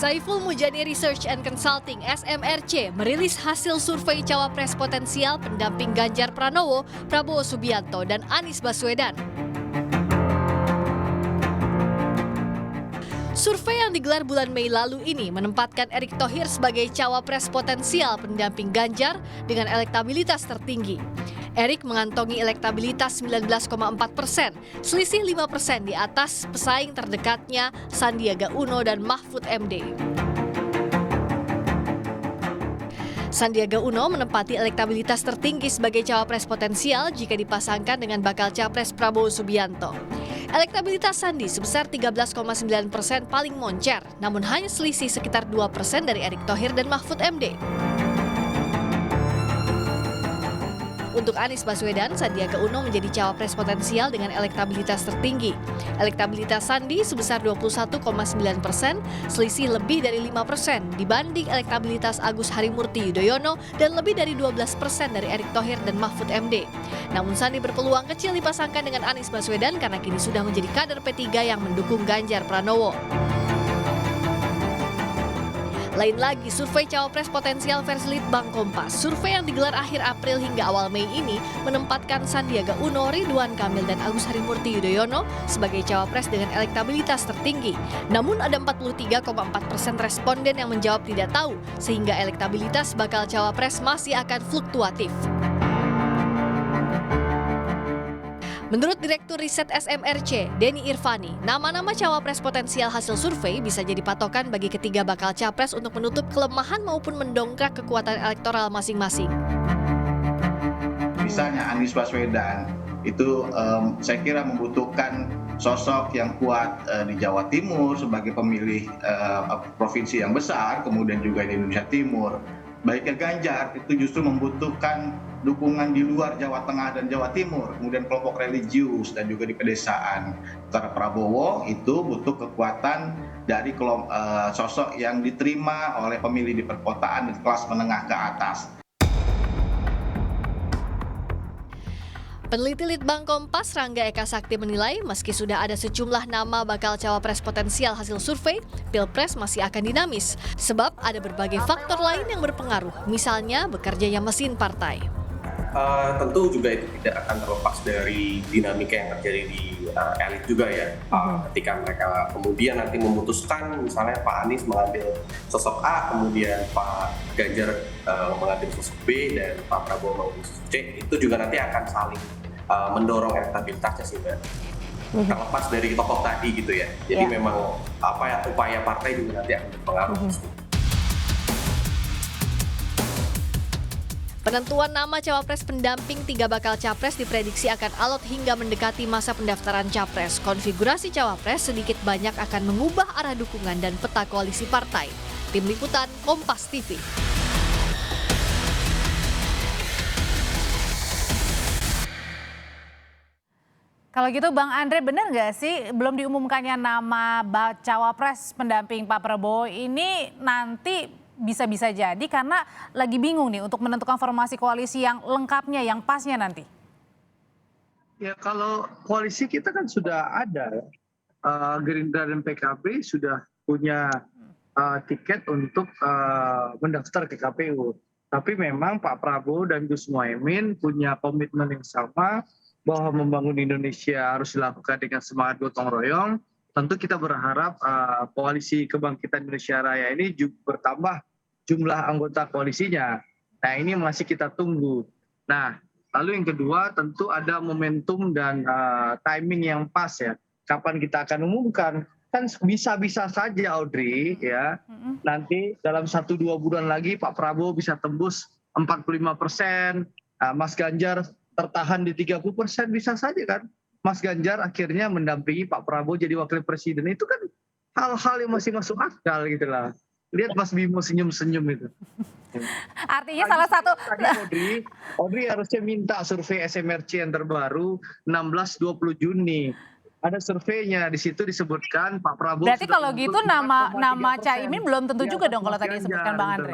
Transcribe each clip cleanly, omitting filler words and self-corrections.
Saiful Mujani Research and Consulting (SMRC) merilis hasil survei cawapres potensial pendamping Ganjar Pranowo, Prabowo Subianto, dan Anies Baswedan. Survei yang digelar bulan Mei lalu ini menempatkan Erick Thohir sebagai cawapres potensial pendamping Ganjar dengan elektabilitas tertinggi. Erick mengantongi elektabilitas 19,4%, selisih 5% di atas pesaing terdekatnya Sandiaga Uno dan Mahfud MD. Sandiaga Uno menempati elektabilitas tertinggi sebagai cawapres potensial jika dipasangkan dengan bakal capres Prabowo Subianto. Elektabilitas Sandi sebesar 13,9% paling moncer, namun hanya selisih sekitar 2% dari Erick Thohir dan Mahfud MD. Untuk Anies Baswedan, Sandiaga Uno menjadi cawapres potensial dengan elektabilitas tertinggi. Elektabilitas Sandi sebesar 21,9%, selisih lebih dari 5% dibanding elektabilitas Agus Harimurti Yudhoyono dan lebih dari 12% dari Erick Thohir dan Mahfud MD. Namun Sandi berpeluang kecil dipasangkan dengan Anies Baswedan karena kini sudah menjadi kader P3 yang mendukung Ganjar Pranowo. Lain lagi, survei cawapres potensial versi Litbang Kompas. Survei yang digelar akhir April hingga awal Mei ini menempatkan Sandiaga Uno, Ridwan Kamil, dan Agus Harimurti Yudhoyono sebagai cawapres dengan elektabilitas tertinggi. Namun ada 43,4% responden yang menjawab tidak tahu, sehingga elektabilitas bakal cawapres masih akan fluktuatif. Menurut Direktur Riset SMRC, Denny Irvani, nama-nama cawapres potensial hasil survei bisa jadi patokan bagi ketiga bakal capres untuk menutup kelemahan maupun mendongkrak kekuatan elektoral masing-masing. Misalnya Anies Baswedan, itu saya kira membutuhkan sosok yang kuat di Jawa Timur sebagai pemilih provinsi yang besar, kemudian juga di Indonesia Timur. Baiknya Ganjar itu justru membutuhkan dukungan di luar Jawa Tengah dan Jawa Timur, kemudian kelompok religius dan juga di pedesaan. Karena Prabowo itu butuh kekuatan dari sosok yang diterima oleh pemilih di perkotaan di kelas menengah ke atas. Peneliti Litbang Kompas Rangga Eka Sakti menilai meski sudah ada sejumlah nama bakal cawapres potensial hasil survei, Pilpres masih akan dinamis sebab ada berbagai faktor lain yang berpengaruh, misalnya bekerjanya mesin partai. Tentu juga itu tidak akan terlepas dari dinamika yang terjadi di elit juga ya. Ketika mereka kemudian nanti memutuskan misalnya Pak Anies mengambil sosok A, kemudian Pak Ganjar mengambil sosok B, dan Pak Prabowo mengambil sosok C, itu juga nanti akan saling mendorong elektabilitasnya sih Mbak. Terlepas dari tokoh tadi gitu ya. Jadi memang upaya partai juga nanti akan berpengaruh. Penentuan nama cawapres pendamping tiga bakal capres diprediksi akan alot hingga mendekati masa pendaftaran capres. Konfigurasi cawapres sedikit banyak akan mengubah arah dukungan dan peta koalisi partai. Tim Liputan Kompas TV. Kalau gitu Bang Andre, benar nggak sih belum diumumkannya nama cawapres pendamping Pak Prabowo ini nanti bisa-bisa jadi karena lagi bingung nih untuk menentukan formasi koalisi yang lengkapnya, yang pasnya nanti? Ya kalau koalisi kita kan sudah ada, Gerindra dan PKB sudah punya tiket untuk mendaftar ke KPU. Tapi memang Pak Prabowo dan Gus Muhaimin punya komitmen yang sama bahwa membangun Indonesia harus dilakukan dengan semangat gotong royong. Tentu kita berharap koalisi kebangkitan Indonesia Raya ini juga bertambah jumlah anggota koalisinya. Nah ini masih kita tunggu. Nah lalu yang kedua tentu ada momentum dan timing yang pas ya. Kapan kita akan umumkan? Kan bisa-bisa saja Audrey ya. Nanti dalam 1-2 bulan lagi Pak Prabowo bisa tembus 45%, Mas Ganjar tertahan di 30%, bisa saja kan. Mas Ganjar akhirnya mendampingi Pak Prabowo jadi wakil presiden. Itu kan hal-hal yang masih masuk akal gitu lah. Lihat Mas Bimo senyum-senyum itu. Artinya salah satu... Audrey harusnya minta survei SMRC yang terbaru 16-20 Juni. Ada surveinya, di situ disebutkan Pak Prabowo. Berarti kalau gitu nama Caimin belum tentu juga dong kalau tadi disebutkan Bang Andre.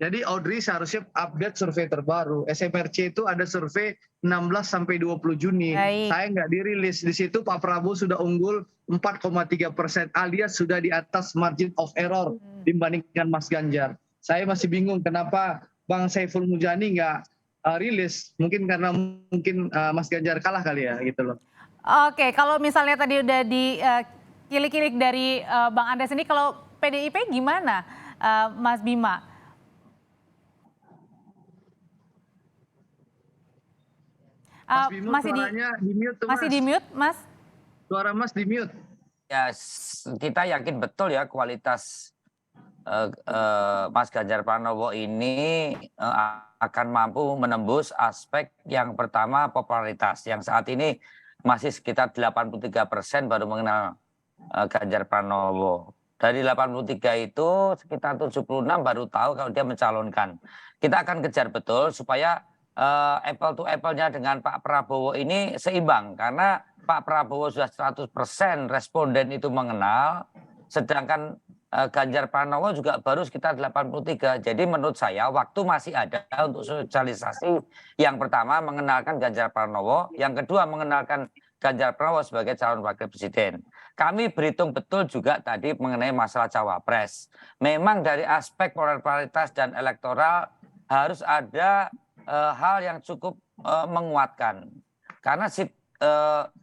Jadi Audrey seharusnya update survei terbaru. SMRC itu ada survei 16 sampai 20 Juni. Baik. Saya nggak dirilis. Di situ Pak Prabowo sudah unggul 4,3% alias sudah di atas margin of error dibandingkan Mas Ganjar. Saya masih bingung kenapa Bang Saiful Mujani nggak rilis. Mungkin karena Mas Ganjar kalah kali ya gitu loh. Oke, kalau misalnya tadi udah di kilik-kilik dari Bang Andreas ini, kalau PDIP gimana, Mas Bima? Mas Bimo, suaranya di mute tuh, Mas. Masih di mute, Mas? Suara Mas di mute. Ya, kita yakin betul ya kualitas Mas Ganjar Pranowo ini akan mampu menembus aspek yang pertama popularitas, yang saat ini masih sekitar 83% baru mengenal Ganjar Pranowo. Dari 83 itu sekitar 76 baru tahu kalau dia mencalonkan. Kita akan kejar betul supaya apple to apple-nya dengan Pak Prabowo ini seimbang, karena Pak Prabowo sudah 100% responden itu mengenal, sedangkan Ganjar Pranowo juga baru sekitar 83. Jadi menurut saya waktu masih ada untuk sosialisasi. Yang pertama mengenalkan Ganjar Pranowo, yang kedua mengenalkan Ganjar Pranowo sebagai calon wakil presiden. Kami berhitung betul juga tadi mengenai masalah cawapres. Memang dari aspek popularitas dan elektoral harus ada hal yang cukup menguatkan, karena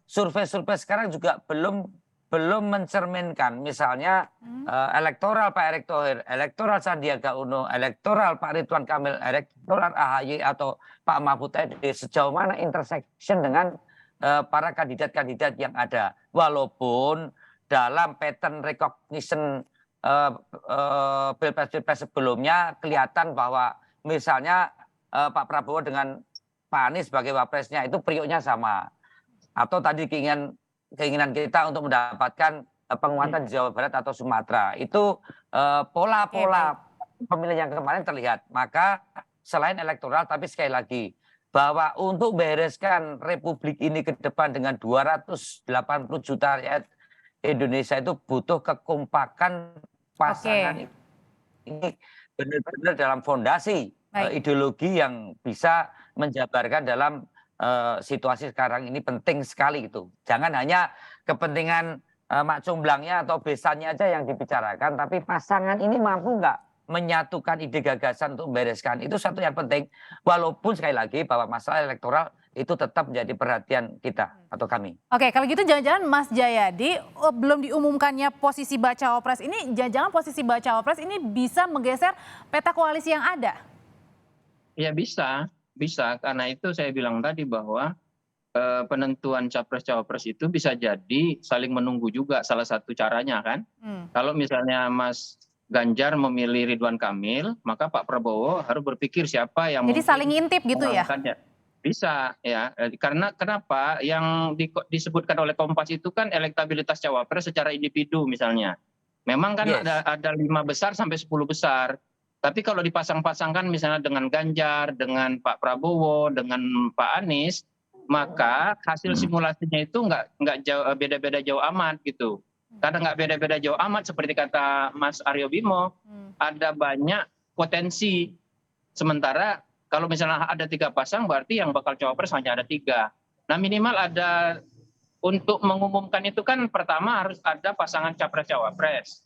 survei-survei sekarang juga belum mencerminkan, misalnya elektoral Pak Erick Thohir, elektoral Sandiaga Uno, elektoral Pak Ridwan Kamil, elektoral AHY atau Pak Mahfud MD sejauh mana intersection dengan para kandidat-kandidat yang ada, walaupun dalam pattern recognition pilpres sebelumnya kelihatan bahwa misalnya Pak Prabowo dengan Pak Anies sebagai wapresnya itu periuknya sama. Atau tadi keinginan kita untuk mendapatkan penguatan di Jawa Barat atau Sumatera. Itu pola-pola pemilih yang kemarin terlihat. Maka selain elektoral, tapi sekali lagi bahwa untuk bereskan Republik ini ke depan dengan 280 juta rakyat Indonesia itu butuh kekompakan pasangan ini benar-benar dalam fondasi ideologi yang bisa menjabarkan dalam situasi sekarang ini penting sekali itu. Jangan hanya kepentingan mak comblangnya atau besannya aja yang dibicarakan, tapi pasangan ini mampu nggak menyatukan ide gagasan untuk membereskan. Itu satu yang penting. Walaupun sekali lagi bahwa masalah elektoral itu tetap menjadi perhatian kita atau kami. Oke, kalau gitu jangan-jangan Mas Jayadi belum diumumkannya posisi bacawa pres ini, jangan-jangan posisi bacawa pres ini bisa menggeser peta koalisi yang ada. Ya bisa karena itu saya bilang tadi bahwa penentuan capres-cawapres itu bisa jadi saling menunggu juga, salah satu caranya kan. Kalau misalnya Mas Ganjar memilih Ridwan Kamil, maka Pak Prabowo harus berpikir siapa yang jadi saling ngintip gitu ya. Bisa ya, karena kenapa yang disebutkan oleh Kompas itu kan elektabilitas cawapres secara individu misalnya. Memang kan ada 5 besar sampai 10 besar. Tapi kalau dipasang-pasangkan misalnya dengan Ganjar, dengan Pak Prabowo, dengan Pak Anies, maka hasil simulasinya itu nggak jauh, beda-beda jauh amat gitu. Karena nggak beda-beda jauh amat seperti kata Mas Aryo Bimo, ada banyak potensi. Sementara kalau misalnya ada 3 pasang, berarti yang bakal cawapres hanya ada 3. Nah minimal ada, untuk mengumumkan itu kan pertama harus ada pasangan capres-cawapres.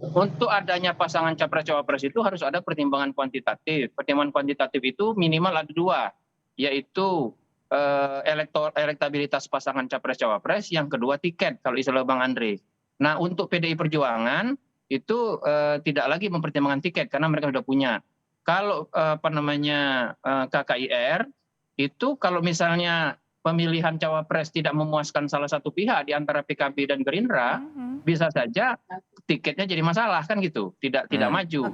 Untuk adanya pasangan capres-cawapres itu harus ada pertimbangan kuantitatif. Pertimbangan kuantitatif itu minimal ada 2, yaitu elektabilitas pasangan capres-cawapres, yang kedua tiket kalau istilah Bang Andre. Nah untuk PDI Perjuangan itu tidak lagi mempertimbangkan tiket karena mereka sudah punya. Kalau KKIR itu kalau misalnya pemilihan cawapres tidak memuaskan salah satu pihak di antara PKB dan Gerindra, bisa saja tiketnya jadi masalah kan gitu, tidak maju.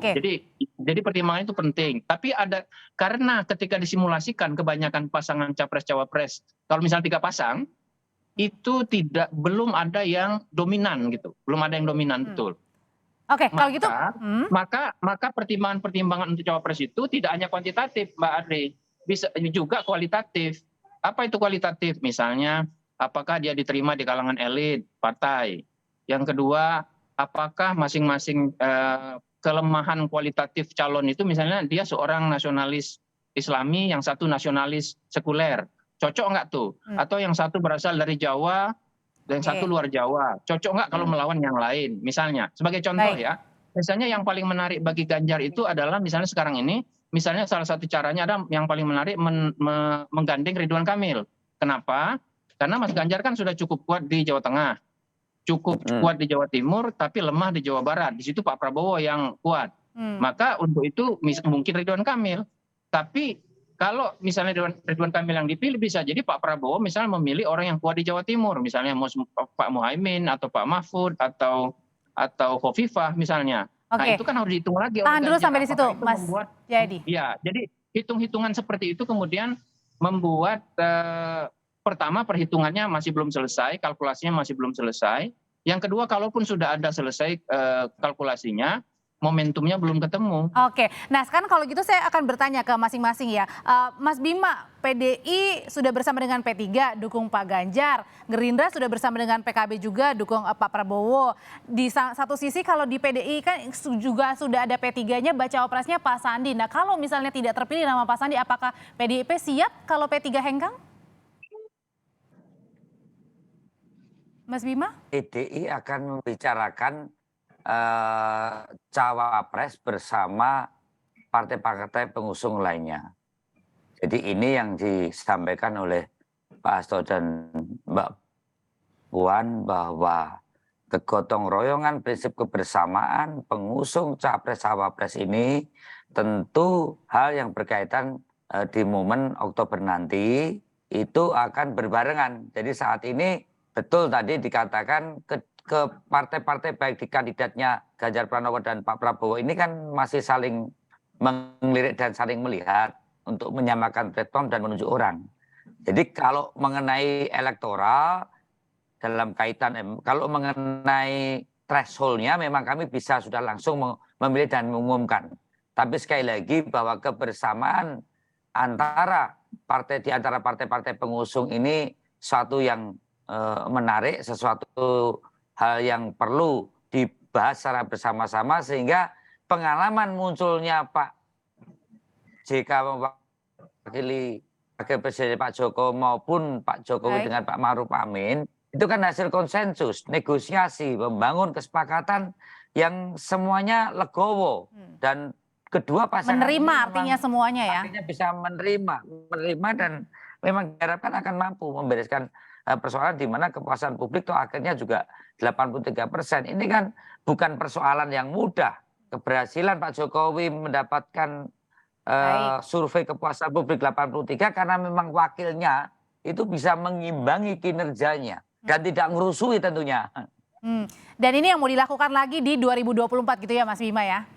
Jadi pertimbangan itu penting. Tapi ada, karena ketika disimulasikan kebanyakan pasangan capres cawapres, kalau misalnya 3 pasang itu belum ada yang dominan gitu, belum ada yang dominan betul. Oke, kalau gitu maka pertimbangan untuk cawapres itu tidak hanya kuantitatif, Mbak Adri, bisa juga kualitatif. Apa itu kualitatif? Misalnya apakah dia diterima di kalangan elit partai. Yang kedua, apakah masing-masing kelemahan kualitatif calon itu, misalnya dia seorang nasionalis Islami, yang satu nasionalis sekuler, cocok nggak tuh? Atau yang satu berasal dari Jawa dan satu luar Jawa, cocok nggak kalau melawan yang lain? Misalnya, sebagai contoh ya, misalnya yang paling menarik bagi Ganjar itu adalah misalnya sekarang ini, misalnya salah satu caranya ada yang paling menarik menggandeng Ridwan Kamil. Kenapa? Karena Mas Ganjar kan sudah cukup kuat di Jawa Tengah, cukup kuat di Jawa Timur, tapi lemah di Jawa Barat. Di situ Pak Prabowo yang kuat. Maka untuk itu mungkin Ridwan Kamil. Tapi kalau misalnya Ridwan Kamil yang dipilih, bisa jadi Pak Prabowo misalnya memilih orang yang kuat di Jawa Timur, misalnya Pak Muhaimin atau Pak Mahfud atau Khofifah misalnya. Nah itu kan harus dihitung lagi. Tahan dulu sampai di situ, Mas Jayadi. Ya, jadi hitung-hitungan seperti itu kemudian membuat pertama perhitungannya masih belum selesai, kalkulasinya masih belum selesai. Yang kedua, kalaupun sudah ada selesai kalkulasinya, momentumnya belum ketemu. Oke, nah sekarang kalau gitu saya akan bertanya ke masing-masing ya. Mas Bima, PDI sudah bersama dengan P3 dukung Pak Ganjar, Gerindra sudah bersama dengan PKB juga dukung Pak Prabowo. Di satu sisi kalau di PDI kan juga sudah ada P3-nya, baca operasinya Pak Sandi. Nah kalau misalnya tidak terpilih nama Pak Sandi, apakah PDIP siap kalau P3 hengkang? Mas Bima? PDI akan membicarakan cawapres bersama partai-partai pengusung lainnya. Jadi ini yang disampaikan oleh Pak Hasto dan Mbak Puan bahwa kegotong royongan prinsip kebersamaan pengusung capres-cawapres ini tentu hal yang berkaitan di momen Oktober nanti itu akan berbarengan. Jadi saat ini betul tadi dikatakan ke partai-partai baik di kandidatnya Ganjar Pranowo dan Pak Prabowo ini kan masih saling melirik dan saling melihat untuk menyamakan platform dan menunjuk orang. Jadi kalau mengenai elektoral dalam kaitan kalau mengenai thresholdnya memang kami bisa sudah langsung memilih dan mengumumkan. Tapi sekali lagi bahwa kebersamaan antara partai-partai pengusung ini suatu yang menarik, sesuatu hal yang perlu dibahas secara bersama-sama sehingga pengalaman munculnya Pak JK mewakili Wakil Presiden Pak Jokowi maupun Pak Jokowi dengan Pak Ma'ruf Amin itu kan hasil konsensus, negosiasi, membangun kesepakatan yang semuanya legowo dan kedua pasangan menerima artinya semuanya ya. Artinya bisa menerima dan memang diharapkan akan mampu membereskan persoalan di mana kepuasan publik itu akhirnya juga 83%. Ini kan bukan persoalan yang mudah. Keberhasilan Pak Jokowi mendapatkan survei kepuasan publik 83 karena memang wakilnya itu bisa mengimbangi kinerjanya dan tidak merusui tentunya. Dan ini yang mau dilakukan lagi di 2024 gitu ya Mas Bima ya?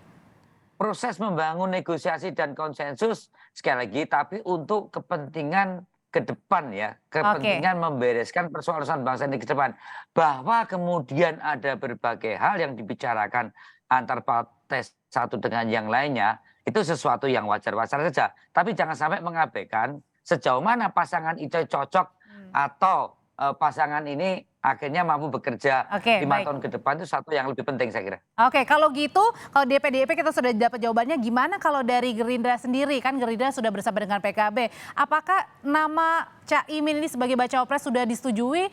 Proses membangun negosiasi dan konsensus sekali lagi tapi untuk kepentingan ke depan ya, kepentingan membereskan persoalan bangsa ini ke depan. Bahwa kemudian ada berbagai hal yang dibicarakan antar partai satu dengan yang lainnya, itu sesuatu yang wajar-wajar saja. Tapi jangan sampai mengabaikan sejauh mana pasangan itu cocok atau pasangan ini akhirnya mampu bekerja 5 tahun ke depan itu satu yang lebih penting saya kira. Oke, kalau gitu, kalau di PDIP kita sudah dapat jawabannya, gimana kalau dari Gerindra sendiri? Kan Gerindra sudah bersama dengan PKB. Apakah nama Caimin ini sebagai baca pres sudah disetujui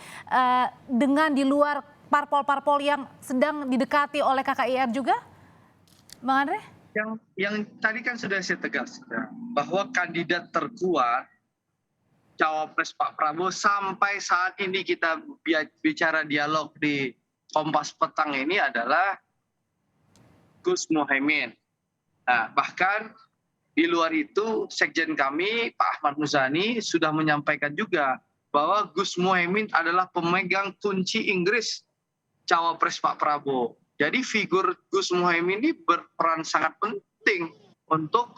dengan di luar parpol-parpol yang sedang didekati oleh KKIR juga? Bang Andre? Yang tadi kan sudah saya tegaskan bahwa kandidat terkuat Cawapres Pak Prabowo sampai saat ini kita bicara dialog di Kompas Petang ini adalah Gus Muhaimin. Nah, bahkan di luar itu sekjen kami Pak Ahmad Muzani sudah menyampaikan juga bahwa Gus Muhaimin adalah pemegang kunci Inggris Cawapres Pak Prabowo. Jadi figur Gus Muhaimin ini berperan sangat penting untuk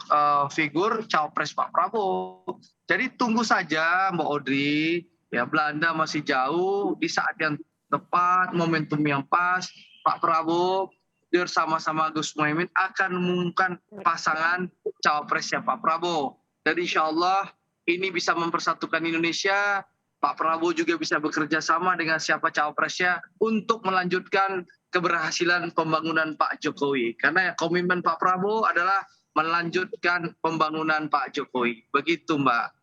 figur Cawapres Pak Prabowo. Jadi tunggu saja Mbak Audrey, ya Belanda masih jauh, di saat yang tepat, momentum yang pas, Pak Prabowo bersama-sama Gus Muhaimin akan mengumumkan pasangan Cawapresnya Pak Prabowo. Dan insya Allah ini bisa mempersatukan Indonesia Pak Prabowo juga bisa bekerja sama dengan siapa cawapresnya untuk melanjutkan keberhasilan pembangunan Pak Jokowi. Karena komitmen Pak Prabowo adalah melanjutkan pembangunan Pak Jokowi. Begitu, Mbak.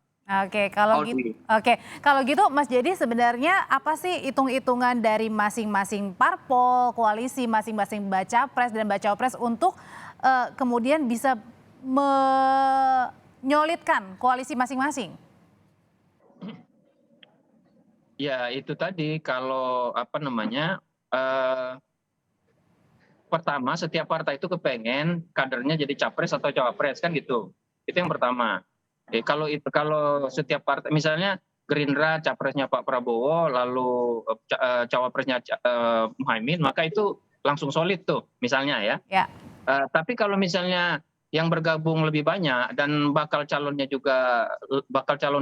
Kalau gitu Mas Jadi sebenarnya apa sih hitung-hitungan dari masing-masing parpol, koalisi, masing-masing baca pres dan baca pres untuk kemudian bisa menyolidkan koalisi masing-masing? Ya itu tadi kalau pertama setiap partai itu kepengen kadernya jadi capres atau cawapres kan gitu. Itu yang pertama. Kalau setiap partai misalnya Gerindra capresnya Pak Prabowo lalu cawapresnya Muhaimin, maka itu langsung solid tuh misalnya ya. Tapi kalau misalnya yang bergabung lebih banyak dan bakal calon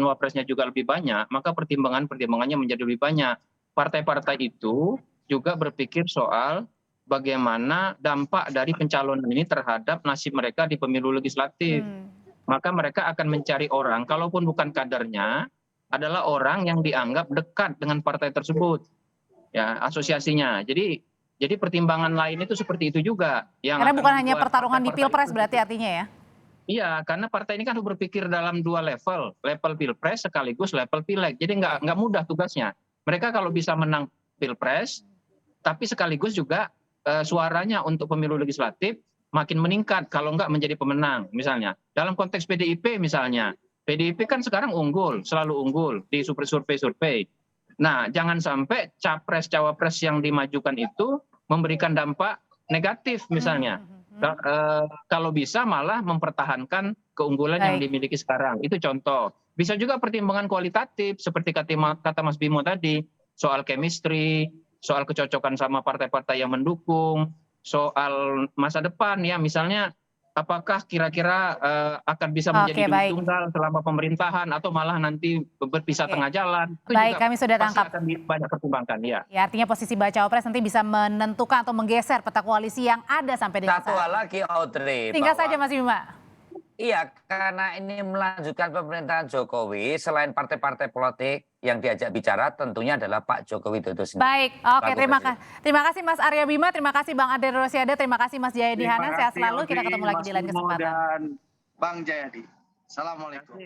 wapresnya juga lebih banyak, maka pertimbangannya menjadi lebih banyak. Partai-partai itu juga berpikir soal bagaimana dampak dari pencalonan ini terhadap nasib mereka di pemilu legislatif. Maka mereka akan mencari orang, kalaupun bukan kadernya, adalah orang yang dianggap dekat dengan partai tersebut, ya asosiasinya. Jadi pertimbangan lain itu seperti itu juga. Karena bukan hanya pertarungan di pilpres berarti artinya ya? Iya, karena partai ini kan berpikir dalam dua level pilpres sekaligus level pileg. Jadi nggak mudah tugasnya. Mereka kalau bisa menang pilpres, tapi sekaligus juga suaranya untuk pemilu legislatif makin meningkat kalau nggak menjadi pemenang misalnya. Dalam konteks PDIP misalnya, PDIP kan sekarang selalu unggul di survei. Nah, jangan sampai capres-cawapres yang dimajukan itu memberikan dampak negatif misalnya. Kalau bisa malah mempertahankan keunggulan yang dimiliki sekarang. Itu contoh. Bisa juga pertimbangan kualitatif seperti kata Mas Bimo tadi, soal chemistry, soal kecocokan sama partai-partai yang mendukung, soal masa depan ya misalnya apakah kira-kira akan bisa menjadi tunggal selama pemerintahan atau malah nanti berpisah tengah jalan. Itu juga kami sudah tangkap. Akan banyak pertimbangkan ya. Ya artinya posisi baca pres nanti bisa menentukan atau menggeser peta koalisi yang ada sampai dengan Satu hal lagi Audrey. Singkat saja Mas Bima. Iya, karena ini melanjutkan pemerintahan Jokowi, selain partai-partai politik yang diajak bicara tentunya adalah Pak Jokowi itu sendiri. Baik, oke, terima kasih Mas Arya Bima, terima kasih Bang Andre Rosiade, terima kasih Mas Jayadi Hanan, sehat selalu, kita ketemu lagi di lain kesempatan. Dan Bang Jayadi, assalamualaikum.